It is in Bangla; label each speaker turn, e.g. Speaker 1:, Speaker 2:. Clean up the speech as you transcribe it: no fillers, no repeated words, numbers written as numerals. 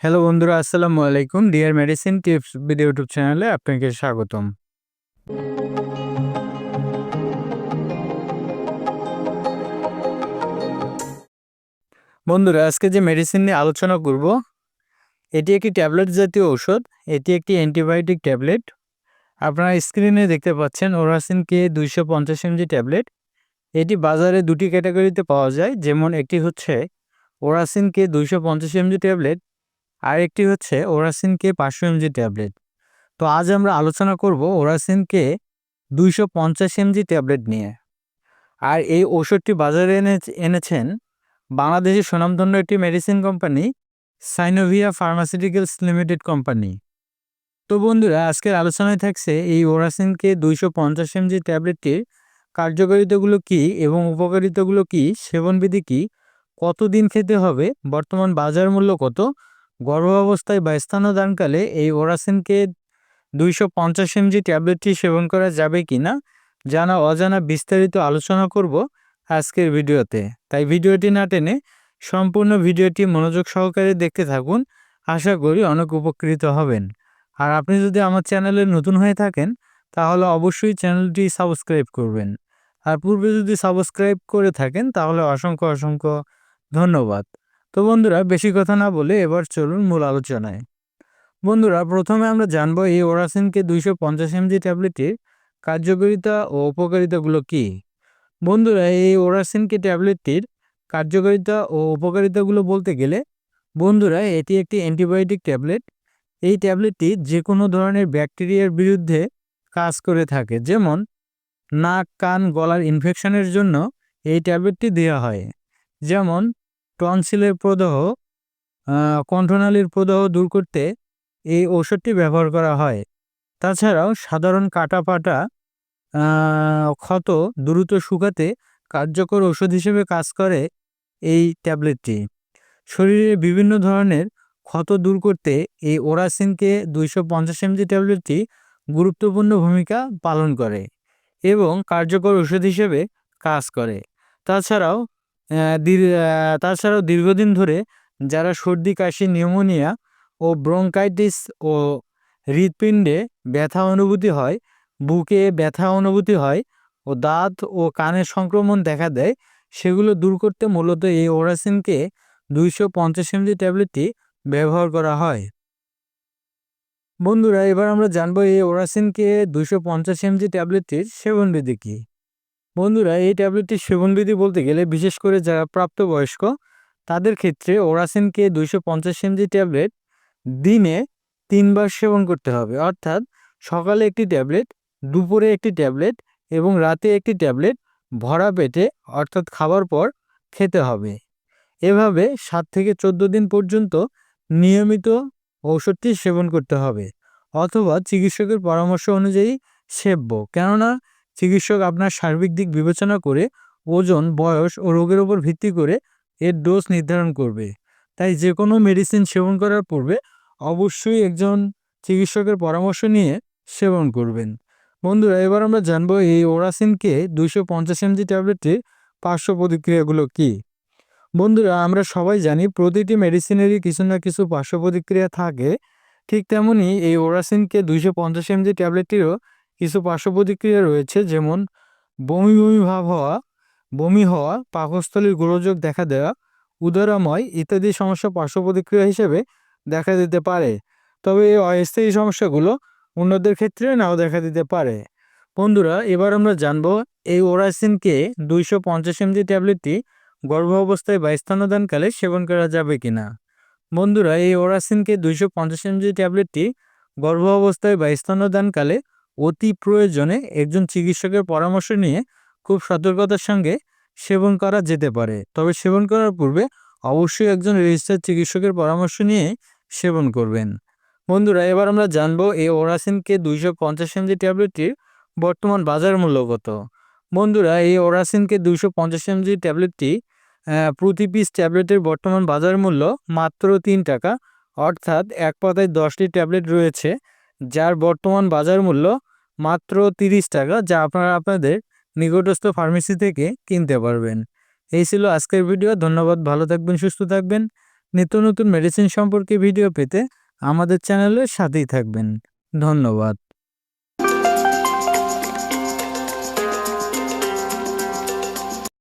Speaker 1: হ্যালো বন্ধুরা, আসসালামু আলাইকুম। Dear medicine tips video YouTube চ্যানেলে আপনাকে স্বাগতম। বন্ধুরা, আজকে যে মেডিসিন নিয়ে আলোচনা করব, এটি একটি ট্যাবলেট জাতীয় ঔষধ। এটি একটি অ্যান্টিবায়োটিক ট্যাবলেট। আপনারা স্ক্রিনে দেখতে পাচ্ছেন ওরাসিন কে 250 mg ট্যাবলেট। এটি বাজারে দুটি ক্যাটাগরিতে পাওয়া যায়, যেমন একটি হচ্ছে ওরাসিন কে 250 mg ট্যাবলেট, আর একটি হচ্ছে ওরাসিন কে 500 mg ট্যাবলেট। তো আজ আমরা আলোচনা করব ওরাসিন কে 250 mg ট্যাবলেট নিয়ে। আর এই ওষুধটি বাজারে এনেছেন বাংলাদেশের স্বনামধন্য একটি medicine company Synovia pharmaceuticals limited company. তো বন্ধুরা, আজকের আলোচনায় থাকছে এই ওরাসিন কে 250 mg ট্যাবলেটটির কার্যকারিতাগুলো কী এবং উপকারিতাগুলো কী, সেবনবিধি কী, কতদিন খেতে হবে, বর্তমান বাজার মূল্য কত, গর্ভাবস্থায় বা স্তন্যদানকালে এই ওরাসিন কে 250 mg ট্যাবলেটটি সেবন করা যাবে কি না, জানা অজানা বিস্তারিত আলোচনা করব আজকের ভিডিওতে। তাই ভিডিওটি না টেনে সম্পূর্ণ ভিডিওটি মনোযোগ সহকারে দেখতে থাকুন। আশা করি অনেক উপকৃত হবেন। আর আপনি যদি আমার চ্যানেলে নতুন হয়ে থাকেন তাহলে অবশ্যই চ্যানেলটি সাবস্ক্রাইব করবেন। আর পূর্বে যদি সাবস্ক্রাইব করে থাকেন তাহলে অসংখ্য অসংখ্য ধন্যবাদ। তো বন্ধুরা, বেশি কথা না বলে এবার চলুন মূল আলোচনায়। বন্ধুরা, প্রথমে আমরা জানবো এই ওরাসিন কে 250 mg ট্যাবলেটের কার্যকারিতা ও উপকারিতাগুলো কী। বন্ধুরা, এই ওরাসিন কে ট্যাবলেটটির কার্যকারিতা ও উপকারিতাগুলো বলতে গেলে, বন্ধুরা, এটি একটি অ্যান্টিবায়োটিক ট্যাবলেট। এই ট্যাবলেটটি যে কোনো ধরনের ব্যাকটেরিয়ার বিরুদ্ধে কাজ করে থাকে, যেমন নাক, কান, গলার ইনফেকশনের জন্য এই ট্যাবলেটটি দেওয়া হয়। যেমন টনসিলের প্রদাহ, কণ্ঠনালীর প্রদাহ দূর করতে এই ঔষধটি ব্যবহার করা হয়। তাছাড়াও সাধারণ কাটা-পাটা ক্ষত দ্রুত শুকাতে কার্যকর ওষুধ হিসেবে কাজ করে এই ট্যাবলেটটি। শরীরে বিভিন্ন ধরনের ক্ষত দূর করতে এই ওরাসিন কে 250 mg ট্যাবলেটটি গুরুত্বপূর্ণ ভূমিকা পালন করে এবং কার্যকর ওষুধ হিসেবে কাজ করে। তাছাড়াও দীর্ঘদিন ধরে যারা সর্দি, কাশি, নিউমোনিয়া ও ব্রঙ্কাইটিস ও হৃৎপিণ্ডে ব্যথা অনুভূতি হয়, বুকে ব্যথা অনুভূতি হয় ও দাঁত ও কানের সংক্রমণ দেখা দেয়, সেগুলো দূর করতে মূলত এই ওরাসিন কে 250 mg ট্যাবলেটটি ব্যবহার করা হয়। বন্ধুরা, এবার আমরা জানবো এই ওরাসিন কে 250 mg ট্যাবলেটটির সেবনবিধি কী। বন্ধুরা, এই ট্যাবলেটটির সেবনবিধি বলতে গেলে, বিশেষ করে যারা প্রাপ্তবয়স্ক তাদের ক্ষেত্রে ওরাসিন কে 250 mg ট্যাবলেট দিনে 3 বার সেবন করতে হবে। অর্থাৎ সকালে একটি ট্যাবলেট, দুপুরে একটি ট্যাবলেট এবং রাতে একটি ট্যাবলেট ভরা পেটে অর্থাৎ খাবার পর খেতে হবে। এভাবে 7 থেকে 14 দিন পর্যন্ত নিয়মিত ঔষধটি সেবন করতে হবে, অথবা চিকিৎসকের পরামর্শ অনুযায়ী সেব্য। কেননা চিকিৎসক আপনার সার্বিক দিক বিবেচনা করে ওজন, বয়স ও রোগের উপর ভিত্তি করে এর ডোজ নির্ধারণ করবে। তাই যে কোনো মেডিসিন সেবন করার পূর্বে অবশ্যই একজন চিকিৎসকের পরামর্শ নিয়ে সেবন করবেন। বন্ধুরা, এবার আমরা জানবো এই ওরাসিন কে 250 mg ট্যাবলেটের পার্শ্ব প্রতিক্রিয়াগুলো কী। বন্ধুরা, আমরা সবাই জানি প্রতিটি মেডিসিনেরই কিছু না কিছু পার্শ্ব প্রতিক্রিয়া থাকে। ঠিক তেমনি এই ওরাসিন কে 250 mg ট্যাবলেটটিরও কিছু পার্শ্ব প্রতিক্রিয়া রয়েছে, যেমন বমি বমি ভাব হওয়া, বমি হওয়া, পাকস্থলীর গোলযোগ দেখা দেওয়া, উদরাময় ইত্যাদি সমস্যা পার্শ্ব প্রতিক্রিয়া হিসেবে দেখা দিতে পারে। তবে এই অস্থায়ী সমস্যাগুলো অন্যদের ক্ষেত্রে নাও দেখা দিতে পারে। বন্ধুরা, এবার আমরা জানবো এই ওরাসিন কে 250 mg ট্যাবলেটটি গর্ভাবস্থায় বা স্তন্যদানকালে সেবন করা যাবে কিনা। বন্ধুরা, এই ওরাসিন কে 250 mg ট্যাবলেটটি গর্ভাবস্থায় বা স্তন্যদানকালে অতি প্রয়োজনে একজন চিকিৎসকের পরামর্শ নিয়ে খুব সতর্কতার সঙ্গে সেবন করা যেতে পারে। তবে সেবন করার পূর্বে অবশ্যই একজন রেজিস্টার্ড চিকিৎসকের পরামর্শ নিয়ে সেবন করবেন। বন্ধুরা, এবার আমরা জানবো এই ওরাসিন কে 250 mg ট্যাবলেটটির বর্তমান বাজার মূল্য কত। বন্ধুরা, এই ওরাসিন কে 250 mg ট্যাবলেটটি প্রতি পিস ট্যাবলেটের বর্তমান বাজার মূল্য মাত্র 3 টাকা। অর্থাৎ এক পাতায় 10টি ট্যাবলেট রয়েছে, যার বর্তমান বাজার মূল্য মাত্র 30 টাকা, যা আপনারা আপনাদের নিকটস্থ ফার্মেসি থেকে কিনতে পারবেন। এই ছিল আজকের ভিডিও। ধন্যবাদ। ভালো থাকবেন, সুস্থ থাকবেন। নিত্য নতুন মেডিসিন সম্পর্কে ভিডিও পেতে আমাদের চ্যানেলের সাথেই থাকবেন। ধন্যবাদ।